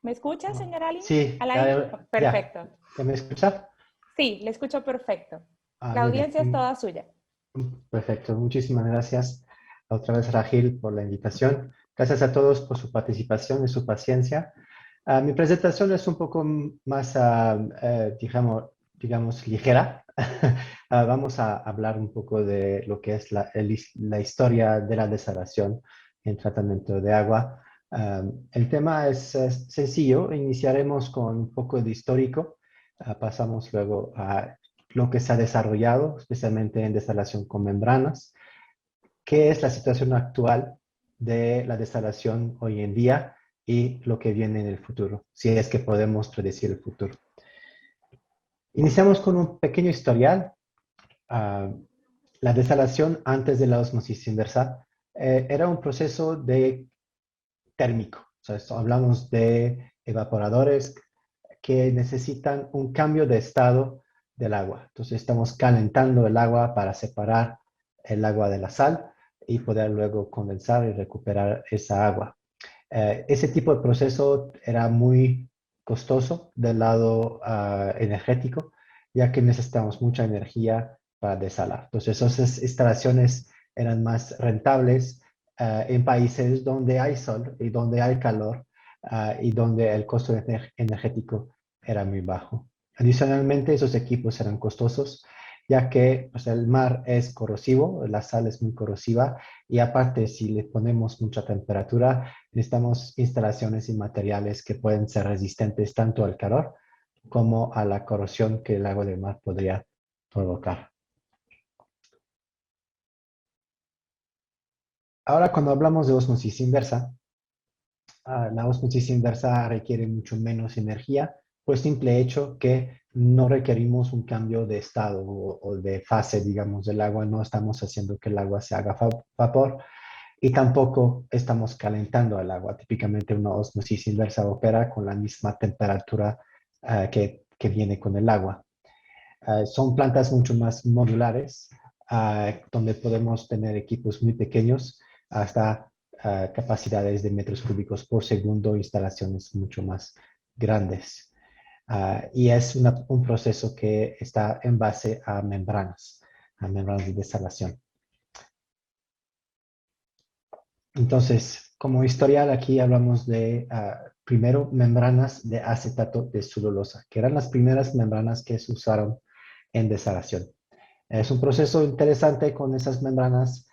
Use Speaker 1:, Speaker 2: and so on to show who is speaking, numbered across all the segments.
Speaker 1: ¿Me escucha, señora Ali?
Speaker 2: Sí,
Speaker 1: Alain?
Speaker 2: ya.
Speaker 1: Perfecto.
Speaker 2: ¿Ya me escucha?
Speaker 1: Sí, le escucho perfecto. La
Speaker 2: Muy bien.
Speaker 1: audiencia es toda suya.
Speaker 2: Perfecto. Muchísimas gracias otra vez, Ragil, por la invitación. Gracias a todos por su participación y su paciencia. Mi presentación es un poco más, digamos, ligera. Vamos a hablar un poco de lo que es la historia de la desalación en tratamiento de agua. El tema es sencillo. Iniciaremos con un poco de histórico. Pasamos luego a lo que se ha desarrollado, especialmente en desalación con membranas. ¿Qué es la situación actual de la desalación hoy en día y lo que viene en el futuro, si es que podemos predecir el futuro? Iniciamos con un pequeño historial. Uh, la desalación antes de la ósmosis inversa era un proceso térmico. O sea, hablamos de evaporadores que necesitan un cambio de estado del agua. Entonces estamos calentando el agua para separar el agua de la sal y poder luego condensar y recuperar esa agua. Ese tipo de proceso era muy costoso del lado energético, ya que necesitamos mucha energía para desalar. Entonces esas instalaciones eran más rentables en países donde hay sol y donde hay calor y donde el costo energético era muy bajo. Adicionalmente, esos equipos eran costosos, ya que pues, el mar es corrosivo, la sal es muy corrosiva, y aparte, si le ponemos mucha temperatura, necesitamos instalaciones y materiales que pueden ser resistentes tanto al calor como a la corrosión que el agua del mar podría provocar. Ahora, cuando hablamos de ósmosis inversa, la ósmosis inversa requiere mucho menos energía, por el simple hecho que no requerimos un cambio de estado o de fase, digamos, del agua. No estamos haciendo que el agua se haga vapor y tampoco estamos calentando el agua. Típicamente una ósmosis inversa opera con la misma temperatura que viene con el agua. Son plantas mucho más modulares, donde podemos tener equipos muy pequeños hasta capacidades de metros cúbicos por segundo, instalaciones mucho más grandes. Y es un proceso que está en base a membranas de desalación. Entonces, como historial, aquí hablamos de, primero, membranas de acetato de celulosa, que eran las primeras membranas que se usaron en desalación. Es un proceso interesante con esas membranas,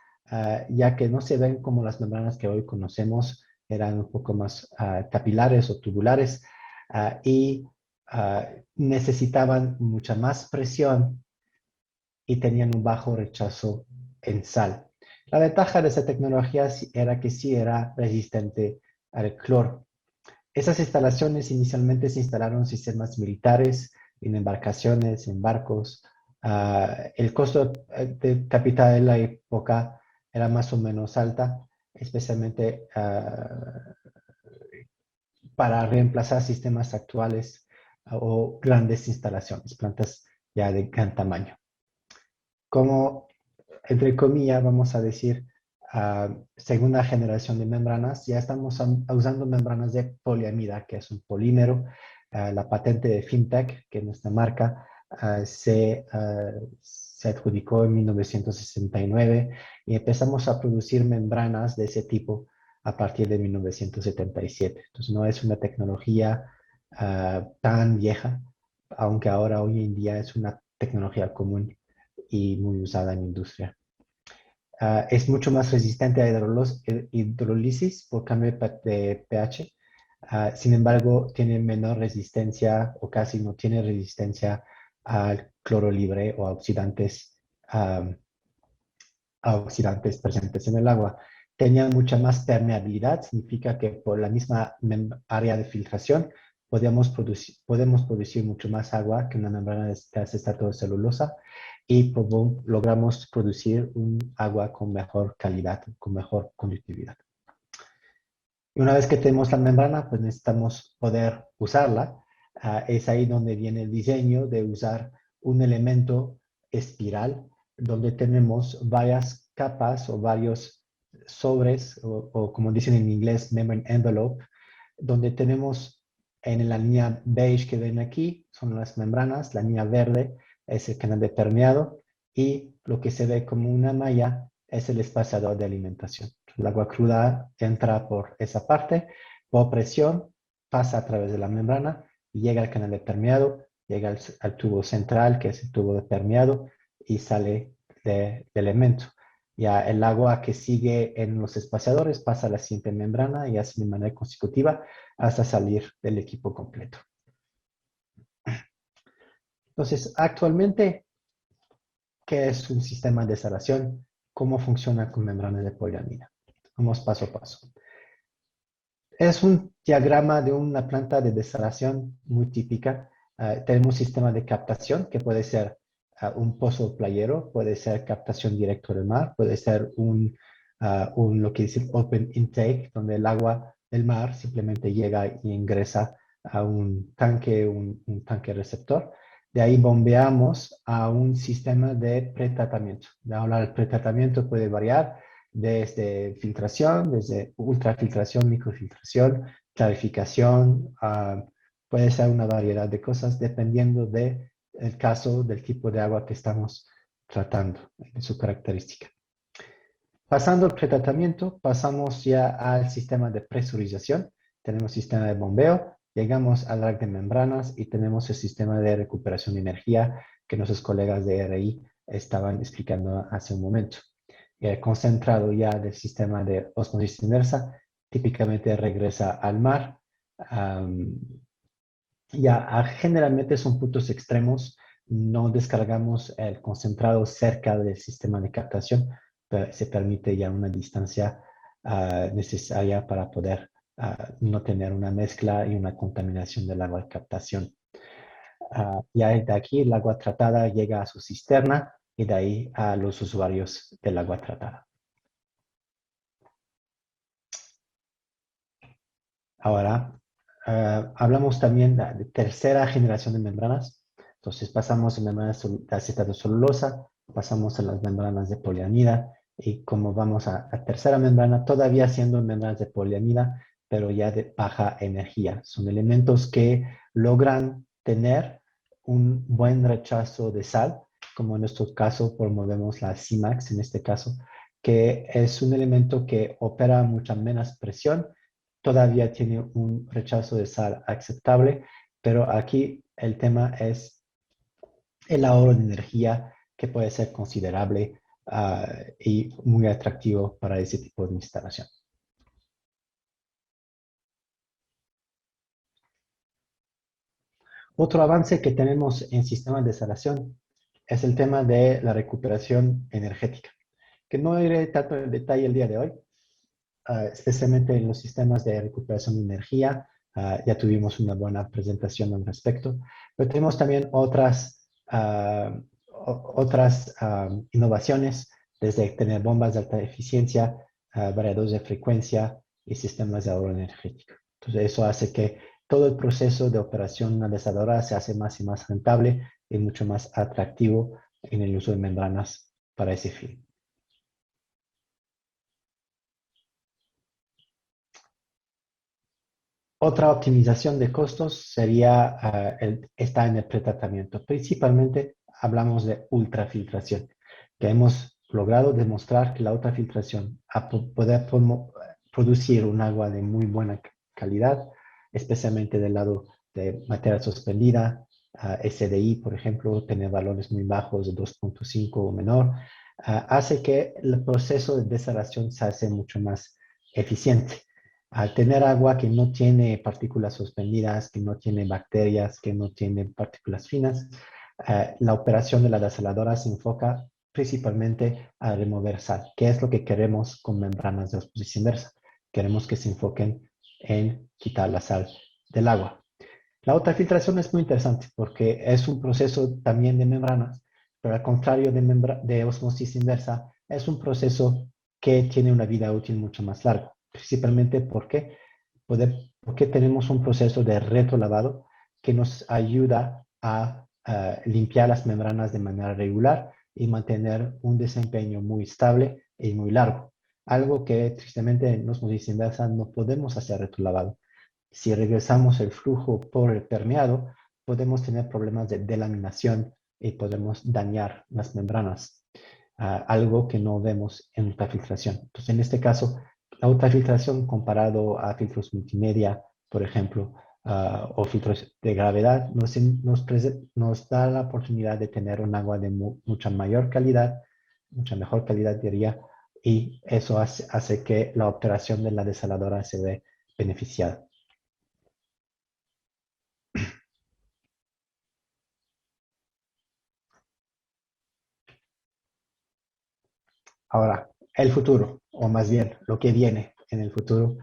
Speaker 2: ya que no se ven como las membranas que hoy conocemos, eran un poco más capilares o tubulares y necesitaban mucha más presión y tenían un bajo rechazo en sal. La ventaja de esa tecnología era que sí era resistente al cloro. Esas instalaciones inicialmente se instalaron en sistemas militares, en embarcaciones, en barcos. El costo de capital de la época era más o menos alta, especialmente para reemplazar sistemas actuales o grandes instalaciones, plantas ya de gran tamaño. Como, entre comillas, vamos a decir, segunda generación de membranas, ya estamos usando membranas de poliamida, que es un polímero. La patente de Fintech, que es nuestra marca, se adjudicó en 1969 y empezamos a producir membranas de ese tipo a partir de 1977. Entonces no es una tecnología tan vieja, aunque ahora hoy en día es una tecnología común y muy usada en industria. Es mucho más resistente a hidrólisis por cambio de pH. Sin embargo, tiene menor resistencia o casi no tiene resistencia al cloro libre o a oxidantes presentes en el agua. Tenía mucha más permeabilidad, significa que por la misma área de filtración podemos producir mucho más agua que una membrana de acetato de celulosa y logramos producir un agua con mejor calidad, con mejor conductividad. Y una vez que tenemos la membrana, pues necesitamos poder usarla. Es ahí donde viene el diseño de usar un elemento espiral, donde tenemos varias capas o varios sobres, o como dicen en inglés, membrane envelope, donde tenemos En la línea beige que ven aquí son las membranas, la línea verde es el canal de permeado y lo que se ve como una malla es el espaciador de alimentación. El agua cruda entra por esa parte, por presión, pasa a través de la membrana y llega al canal de permeado, llega al tubo central, que es el tubo de permeado, y sale del elemento. Ya el agua que sigue en los espaciadores pasa a la siguiente membrana y así de manera consecutiva hasta salir del equipo completo. Entonces, actualmente, ¿qué es un sistema de desalación? ¿Cómo funciona con membranas de poliamida? Vamos paso a paso. Es un diagrama de una planta de desalación muy típica. Tenemos un sistema de captación que puede ser un pozo playero, puede ser captación directa del mar, puede ser lo que dice open intake, donde el agua del mar simplemente llega y ingresa a un tanque receptor. De ahí bombeamos a un sistema de pretratamiento. Ahora el pretratamiento puede variar desde filtración, desde ultrafiltración, microfiltración, clarificación, puede ser una variedad de cosas dependiendo del caso, del tipo de agua que estamos tratando, de su característica. Pasando al pretratamiento, pasamos ya al sistema de presurización. Tenemos sistema de bombeo, llegamos al rack de membranas y tenemos el sistema de recuperación de energía que nuestros colegas de RI estaban explicando hace un momento. El concentrado ya del sistema de osmosis inversa típicamente regresa al mar. Generalmente son puntos extremos. No descargamos el concentrado cerca del sistema de captación, pero se permite ya una distancia necesaria para poder no tener una mezcla y una contaminación del agua de captación. Ya de aquí el agua tratada llega a su cisterna y de ahí a los usuarios del agua tratada. Ahora, hablamos también de tercera generación de membranas. Entonces pasamos de membranas de acetato celulosa, pasamos a las membranas de poliamida y como vamos a tercera membrana, todavía siendo membranas de poliamida, pero ya de baja energía. Son elementos que logran tener un buen rechazo de sal, como en nuestro caso promovemos la CIMAX en este caso, que es un elemento que opera a mucha menos presión, todavía tiene un rechazo de sal aceptable, pero aquí el tema es el ahorro de energía que puede ser considerable y muy atractivo para ese tipo de instalación. Otro avance que tenemos en sistemas de desalación es el tema de la recuperación energética, que no iré tanto en detalle el día de hoy, especialmente en los sistemas de recuperación de energía. Ya tuvimos una buena presentación al respecto, pero tenemos también otras innovaciones, desde tener bombas de alta eficiencia, variadores de frecuencia y sistemas de ahorro energético. Entonces eso hace que todo el proceso de operación de una desaladora se hace más y más rentable y mucho más atractivo en el uso de membranas para ese fin. Otra optimización de costos sería está en el pretratamiento. Principalmente hablamos de ultrafiltración, que hemos logrado demostrar que la ultrafiltración a poder producir un agua de muy buena calidad, especialmente del lado de materia suspendida, SDI, por ejemplo, tener valores muy bajos de 2.5 o menor, hace que el proceso de desalación se hace mucho más eficiente. Al tener agua que no tiene partículas suspendidas, que no tiene bacterias, que no tiene partículas finas, la operación de la desaladora se enfoca principalmente a remover sal, que es lo que queremos con membranas de osmosis inversa. Queremos que se enfoquen en quitar la sal del agua. La ultrafiltración es muy interesante porque es un proceso también de membranas, pero al contrario de osmosis inversa, es un proceso que tiene una vida útil mucho más larga, principalmente porque tenemos un proceso de retrolavado que nos ayuda a limpiar las membranas de manera regular y mantener un desempeño muy estable y muy largo. Algo que tristemente en osmosis inversa no podemos hacer retrolavado. Si regresamos el flujo por el permeado, podemos tener problemas de delaminación y podemos dañar las membranas, algo que no vemos en ultrafiltración. Entonces, en este caso, la ultrafiltración comparado a filtros multimedia, por ejemplo, o filtros de gravedad, nos da la oportunidad de tener un agua de mucha mayor calidad, mucha mejor calidad diría, y eso hace que la operación de la desaladora se ve beneficiada. Ahora, el futuro, o más bien lo que viene en el futuro,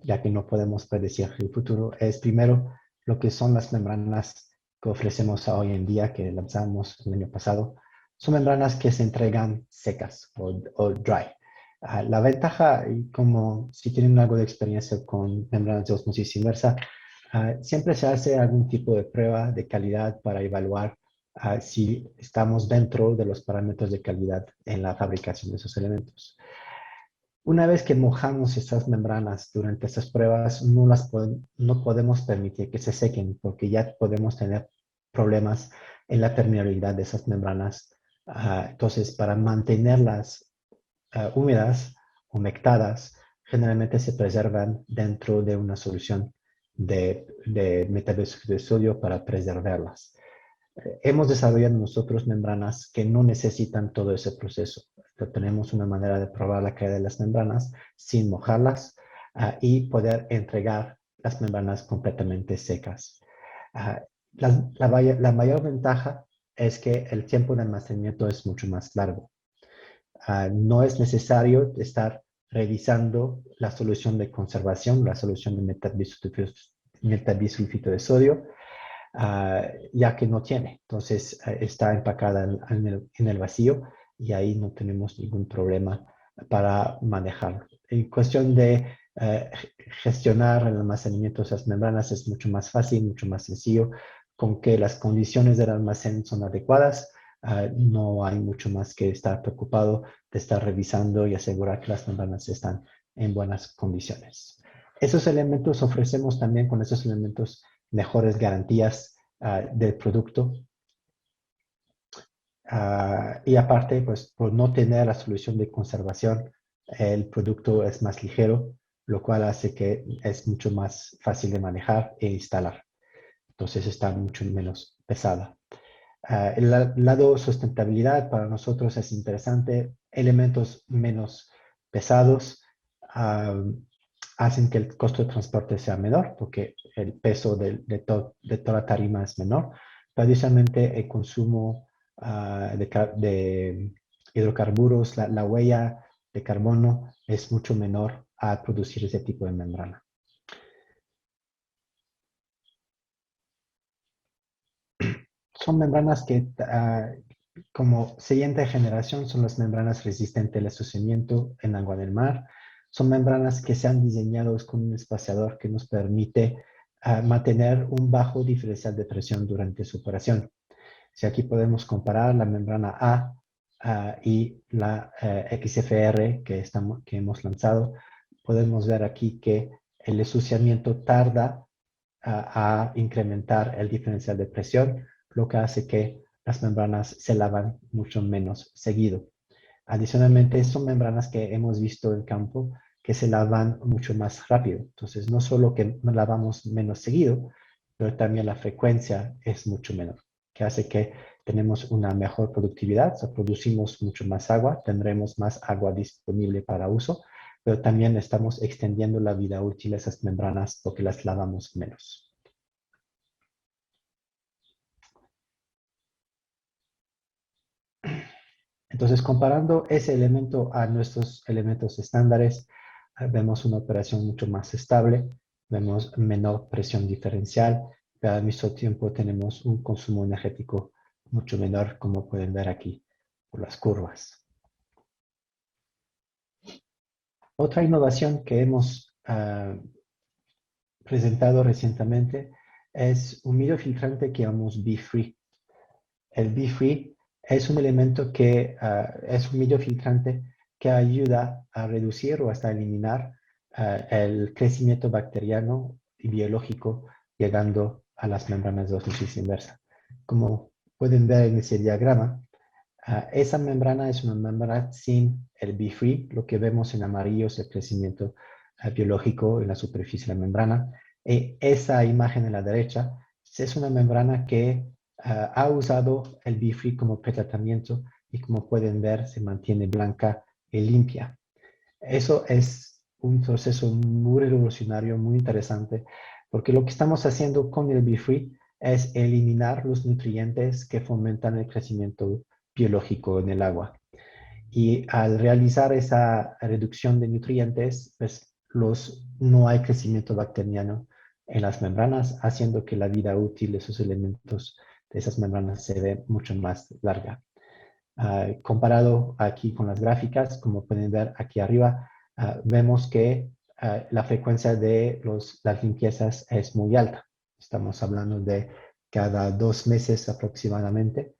Speaker 2: ya que no podemos predecir el futuro, es primero lo que son las membranas que ofrecemos hoy en día, que lanzamos el año pasado. Son membranas que se entregan secas o dry. La ventaja, y como si tienen algo de experiencia con membranas de osmosis inversa, siempre se hace algún tipo de prueba de calidad para evaluar si estamos dentro de los parámetros de calidad en la fabricación de esos elementos. Una vez que mojamos estas membranas durante estas pruebas, no podemos permitir que se sequen porque ya podemos tener problemas en la permeabilidad de esas membranas. Entonces, para mantenerlas húmedas, humectadas, generalmente se preservan dentro de una solución de metabisulfito de sodio para preservarlas. Hemos desarrollado nosotros membranas que no necesitan todo ese proceso. Tenemos una manera de probar la calidad de las membranas sin mojarlas y poder entregar las membranas completamente secas. La mayor ventaja es que el tiempo de almacenamiento es mucho más largo. No es necesario estar revisando la solución de conservación, la solución de metabisulfito de sodio, ya que no tiene. Entonces, está empacada en el vacío y ahí no tenemos ningún problema para manejarlo. En cuestión de gestionar el almacenamiento de esas membranas es mucho más fácil, mucho más sencillo. Con que las condiciones del almacén son adecuadas, no hay mucho más que estar preocupado de estar revisando y asegurar que las membranas están en buenas condiciones. Esos elementos ofrecemos también con esos elementos mejores garantías del producto. Y aparte, pues por no tener la solución de conservación, el producto es más ligero, lo cual hace que es mucho más fácil de manejar e instalar. Entonces está mucho menos pesada. El lado sustentabilidad para nosotros es interesante. Elementos menos pesados hacen que el costo de transporte sea menor porque el peso de toda la tarima es menor. Pero adicionalmente el consumo de hidrocarburos, la huella de carbono es mucho menor a producir ese tipo de membrana. Son membranas que, como siguiente generación, son las membranas resistentes al esociamiento en agua del mar. Son membranas que se han diseñado con un espaciador que nos permite mantener un bajo diferencial de presión durante su operación. Si aquí podemos comparar la membrana A y la XFR que hemos lanzado, podemos ver aquí que el esociamiento tarda a incrementar el diferencial de presión, lo que hace que las membranas se lavan mucho menos seguido. Adicionalmente, son membranas que hemos visto en campo que se lavan mucho más rápido. Entonces, no solo que lavamos menos seguido, pero también la frecuencia es mucho menor, que hace que tenemos una mejor productividad, o sea, producimos mucho más agua, tendremos más agua disponible para uso, pero también estamos extendiendo la vida útil de esas membranas porque las lavamos menos. Entonces, comparando ese elemento a nuestros elementos estándares, vemos una operación mucho más estable, vemos menor presión diferencial, pero al mismo tiempo tenemos un consumo energético mucho menor, como pueden ver aquí por las curvas. Otra innovación que hemos presentado recientemente es un videofiltrante que llamamos Be-Free. El Be-Free es un elemento que es un videofiltrante que ayuda a reducir o hasta eliminar el crecimiento bacteriano y biológico llegando a las membranas de osmosis inversa. Como pueden ver en ese diagrama, esa membrana es una membrana sin el B-free. Lo que vemos en amarillo es el crecimiento biológico en la superficie de la membrana. Esa imagen en la derecha es una membrana que ha usado el B-free como pretratamiento y como pueden ver se mantiene blanca y limpia. Eso es un proceso muy revolucionario, muy interesante, porque lo que estamos haciendo con el B-free es eliminar los nutrientes que fomentan el crecimiento biológico en el agua. Y al realizar esa reducción de nutrientes, pues no hay crecimiento bacteriano en las membranas, haciendo que la vida útil de esos elementos de esas membranas se ve mucho más larga. Comparado aquí con las gráficas, como pueden ver aquí arriba, vemos que la frecuencia de las limpiezas es muy alta. Estamos hablando de cada 2 meses aproximadamente.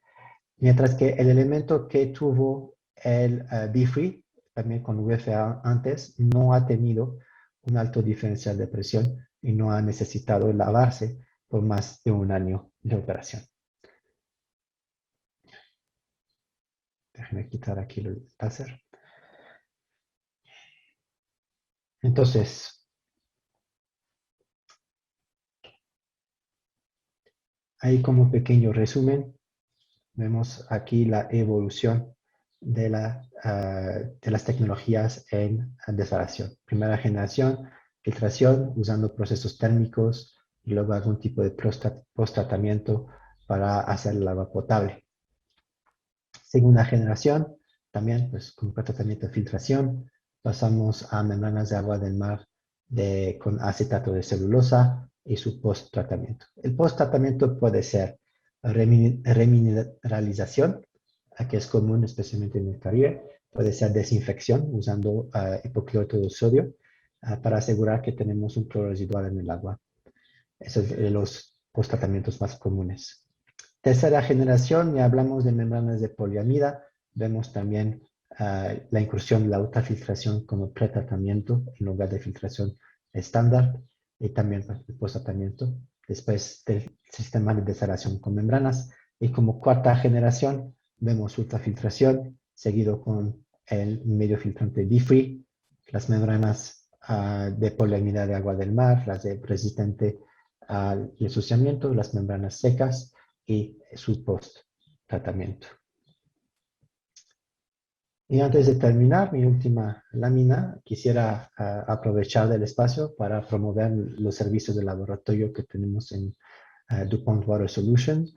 Speaker 2: Mientras que el elemento que tuvo el B-free, también con UFA antes, no ha tenido un alto diferencial de presión y no ha necesitado lavarse por más de 1 año de operación. Déjenme quitar aquí el láser. Entonces, ahí como pequeño resumen, vemos aquí la evolución de las tecnologías en desalación. Primera generación, filtración usando procesos térmicos y luego algún tipo de post-tratamiento para hacer el agua potable. Segunda generación, también pues, con tratamiento de filtración, pasamos a membranas de agua del mar con acetato de celulosa y su post-tratamiento. El post-tratamiento puede ser remineralización, que es común especialmente en el Caribe. Puede ser desinfección usando hipoclorito de sodio para asegurar que tenemos un cloro residual en el agua. Esos son los post-tratamientos más comunes. Tercera generación, ya hablamos de membranas de poliamida. Vemos también la incursión de la ultrafiltración como pretratamiento en lugar de filtración estándar y también el post-tratamiento después del sistema de desalación con membranas. Y como cuarta generación, vemos ultrafiltración seguido con el medio filtrante B-free, las membranas de poliamida de agua del mar, las de resistente al ensuciamiento, las membranas secas y su post-tratamiento. Y antes de terminar mi última lámina, quisiera aprovechar del espacio para promover los servicios de laboratorio que tenemos en DuPont Water Solutions.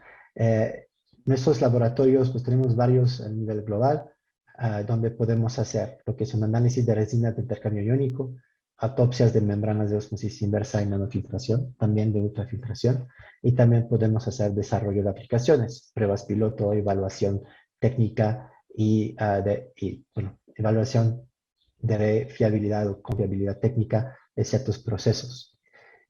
Speaker 2: Nuestros laboratorios, pues tenemos varios a nivel global, donde podemos hacer lo que es un análisis de resinas de intercambio iónico, autopsias de membranas de osmosis inversa y nanofiltración, también de ultrafiltración, y también podemos hacer desarrollo de aplicaciones, pruebas piloto, evaluación técnica y, evaluación de fiabilidad o confiabilidad técnica de ciertos procesos.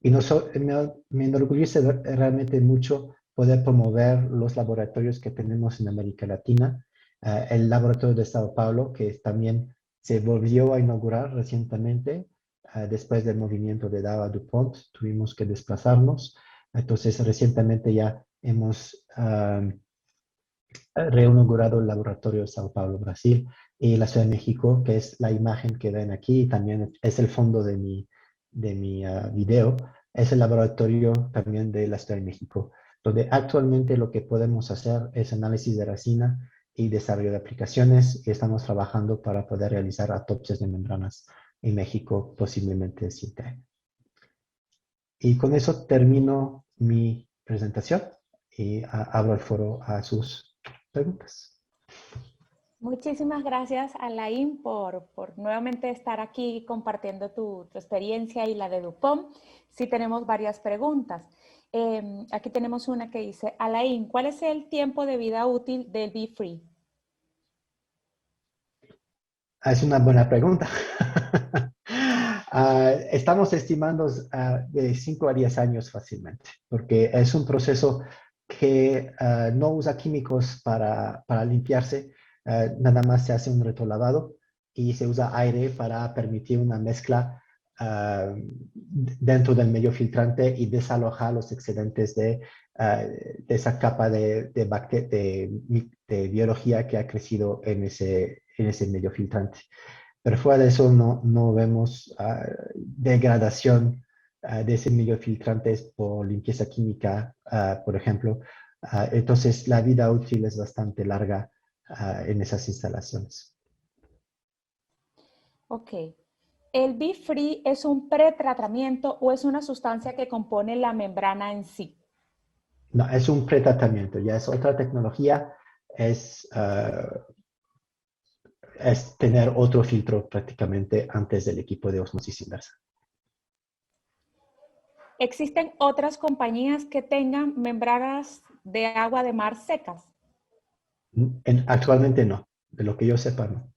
Speaker 2: Y me enorgullece realmente mucho poder promover los laboratorios que tenemos en América Latina. El laboratorio de Sao Paulo, que también se volvió a inaugurar recientemente, después del movimiento de Dow a DuPont, tuvimos que desplazarnos. Entonces, recientemente ya hemos reinaugurado el laboratorio de Sao Paulo, Brasil, y la Ciudad de México, que es la imagen que ven aquí, también es el fondo de mi video, es el laboratorio también de la Ciudad de México, donde actualmente lo que podemos hacer es análisis de resina y desarrollo de aplicaciones, y estamos trabajando para poder realizar autopsias de membranas en México, posiblemente el siguiente año. Y con eso termino mi presentación y abro el foro a sus preguntas.
Speaker 1: Muchísimas gracias, Alain, por nuevamente estar aquí compartiendo tu experiencia y la de DuPont. Sí tenemos varias preguntas. Aquí tenemos una que dice, Alain, ¿cuál es el tiempo de vida útil del B-Free?
Speaker 2: Es una buena pregunta. Estamos estimando de 5 a 10 años fácilmente, porque es un proceso que no usa químicos para limpiarse, nada más se hace un retrolavado y se usa aire para permitir una mezcla dentro del medio filtrante y desalojar los excedentes de esa capa de biología que ha crecido en ese medio filtrante. Pero fuera de eso no vemos degradación de ese medio filtrante por limpieza química, por ejemplo. Entonces, la vida útil es bastante larga en esas instalaciones.
Speaker 1: Ok. ¿El Be-Free es un pretratamiento o es una sustancia que compone la membrana en sí?
Speaker 2: No, es un pretratamiento, ya es otra tecnología, es, uh, es tener otro filtro prácticamente antes del equipo de osmosis inversa.
Speaker 1: ¿Existen otras compañías que tengan membranas de agua de mar secas?
Speaker 2: Actualmente no, de lo que yo sepa no.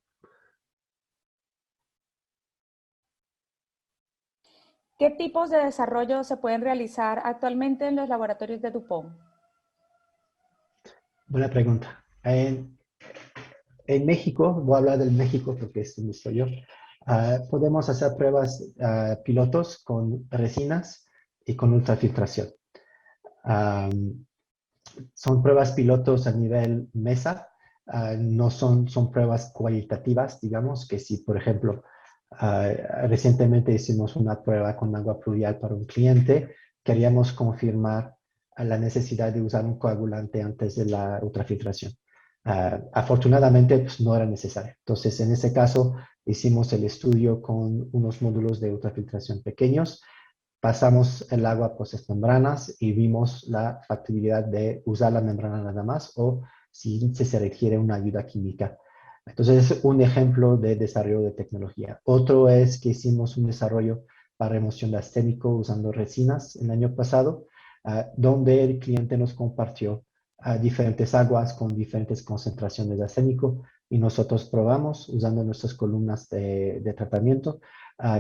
Speaker 1: ¿Qué tipos de desarrollo se pueden realizar actualmente en los laboratorios de DuPont?
Speaker 2: Buena pregunta. En México, voy a hablar del México porque es donde estoy yo, podemos hacer pruebas pilotos con resinas y con ultrafiltración. Um, Son pruebas pilotos a nivel mesa, no son pruebas cualitativas, digamos, que si, por ejemplo, recientemente hicimos una prueba con agua pluvial para un cliente, queríamos confirmar la necesidad de usar un coagulante antes de la ultrafiltración. Afortunadamente, pues, no era necesario. Entonces, en ese caso, hicimos el estudio con unos módulos de ultrafiltración pequeños, pasamos el agua por esas membranas y vimos la factibilidad de usar la membrana nada más o si se requiere una ayuda química. Entonces, es un ejemplo de desarrollo de tecnología. Otro es que hicimos un desarrollo para remoción de arsénico usando resinas el año pasado, donde el cliente nos compartió diferentes aguas con diferentes concentraciones de arsénico y nosotros probamos usando nuestras columnas de tratamiento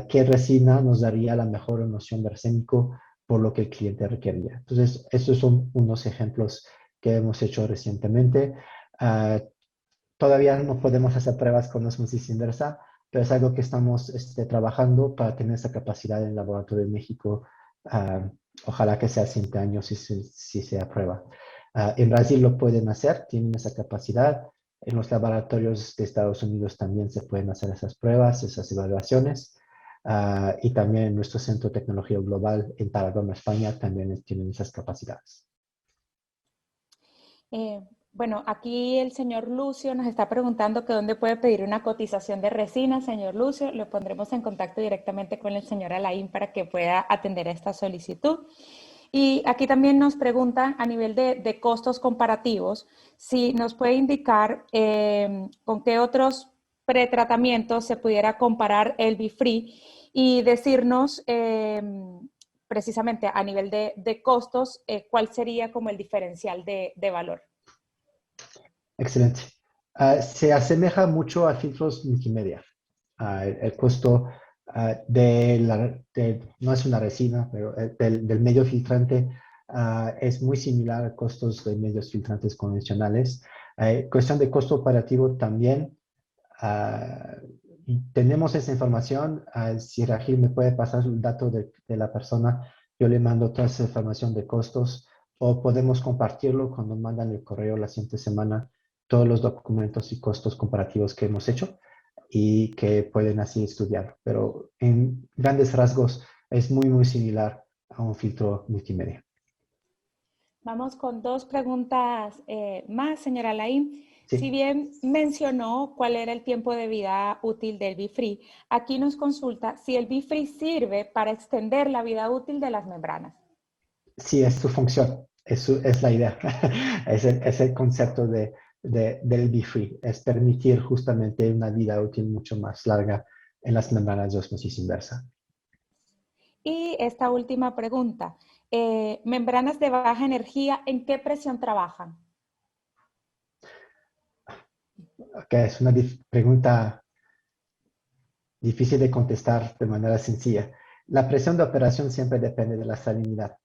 Speaker 2: qué resina nos daría la mejor noción de arsénico por lo que el cliente requería. Entonces, estos son unos ejemplos que hemos hecho recientemente. Todavía no podemos hacer pruebas con osmosis inversa, pero es algo que estamos trabajando para tener esa capacidad en el laboratorio de México. Ojalá que sea 100 años si se aprueba. En Brasil lo pueden hacer, tienen esa capacidad. En los laboratorios de Estados Unidos también se pueden hacer esas pruebas, esas evaluaciones. Y también en nuestro Centro de Tecnología Global en Tarragona, España, también tienen esas capacidades.
Speaker 1: Bueno, aquí el señor Lucio nos está preguntando que dónde puede pedir una cotización de resina. Señor Lucio, lo pondremos en contacto directamente con el señor Alain para que pueda atender a esta solicitud. Y aquí también nos preguntan a nivel de costos comparativos, si nos puede indicar con qué otros pretratamientos se pudiera comparar el Bifree y decirnos precisamente a nivel de costos cuál sería como el diferencial de valor.
Speaker 2: Excelente. Se asemeja mucho a filtros multimedia. El costo no es una resina, pero del medio filtrante es muy similar a costos de medios filtrantes convencionales. Cuestión de costo operativo también. ah, Tenemos esa información. Si Rahil me puede pasar el dato de la persona, yo le mando toda esa información de costos o podemos compartirlo cuando mandan el correo la siguiente semana, todos los documentos y costos comparativos que hemos hecho y que pueden así estudiar. Pero en grandes rasgos es muy similar a un filtro multimedia.
Speaker 1: Vamos con dos preguntas más, señora Laín. Si
Speaker 2: Sí,
Speaker 1: bien mencionó cuál era el tiempo de vida útil del Bifree, aquí nos consulta si el Bifree sirve para extender la vida útil de las membranas.
Speaker 2: sí, es su función, es la idea, es el concepto del Be Free, es permitir justamente una vida útil mucho más larga en las membranas de osmosis inversa.
Speaker 1: Y esta última pregunta, membranas de baja energía, ¿en qué presión trabajan?
Speaker 2: Okay, es una pregunta difícil de contestar de manera sencilla. La presión de operación siempre depende de la salinidad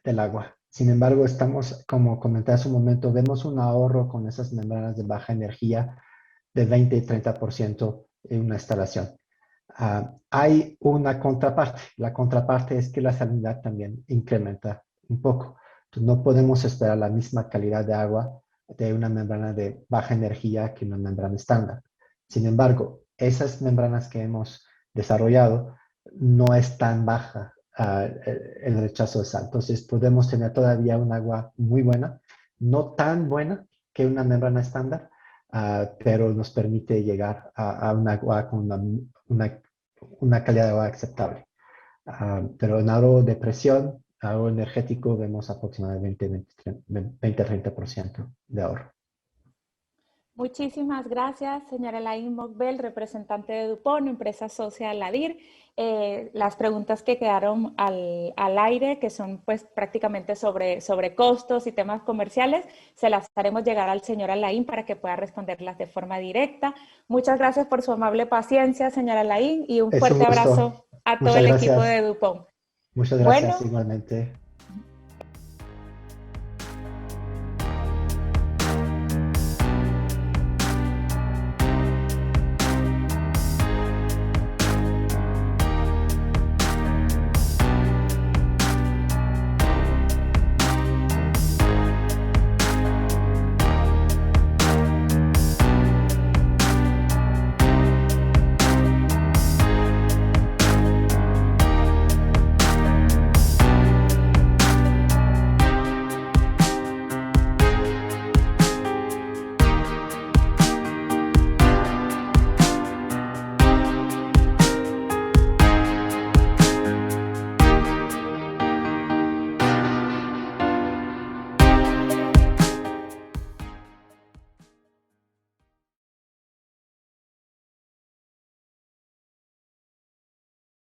Speaker 2: del agua. Sin embargo, estamos, como comenté hace un momento, vemos un ahorro con esas membranas de baja energía de 20 y 30% en una instalación. Hay una contraparte. La contraparte es que la salinidad también incrementa un poco. Entonces, no podemos esperar la misma calidad de agua de una membrana de baja energía que una membrana estándar. Sin embargo, esas membranas que hemos desarrollado no es tan baja el rechazo de sal. Entonces, podemos tener todavía un agua muy buena, no tan buena que una membrana estándar, pero nos permite llegar a un agua con una calidad de agua aceptable. Pero en ahorro de presión, ahorro energético, vemos aproximadamente 20-30% de ahorro.
Speaker 1: Muchísimas gracias, señora Elaine Mogbel, representante de Dupont, empresa socia de la DIR. Las preguntas que quedaron al aire, que son pues prácticamente sobre costos y temas comerciales, se las haremos llegar al señor Alain para que pueda responderlas de forma directa. Muchas gracias por su amable paciencia, señora Alain, y un
Speaker 2: Es un
Speaker 1: fuerte
Speaker 2: gusto.
Speaker 1: abrazo a todo
Speaker 2: Muchas
Speaker 1: el equipo
Speaker 2: gracias.
Speaker 1: de Dupont.
Speaker 2: Muchas gracias
Speaker 1: Bueno,
Speaker 2: igualmente.